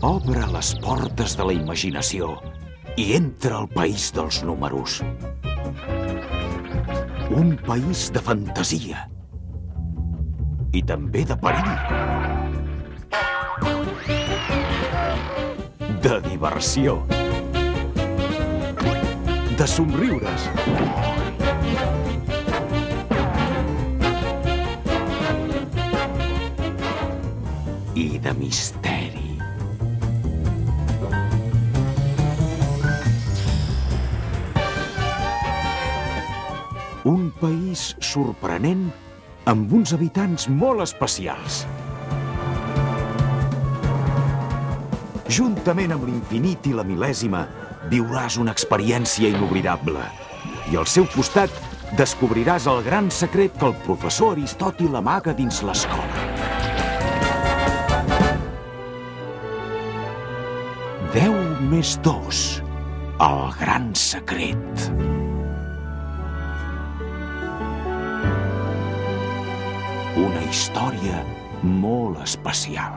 Obre les portes de la imaginació i entra al país dels números. Un país de fantasia. I també de perill. De diversió. De somriures. I de misteri. Un país sorprenent amb uns habitants molt especials. Juntament amb l'infinit i la mil·lèsima, viuràs una experiència inoblidable. I al seu costat descobriràs el gran secret que el professor Aristòtil amaga dins l'escola. 10 més 2. El gran secret. Una història molt especial.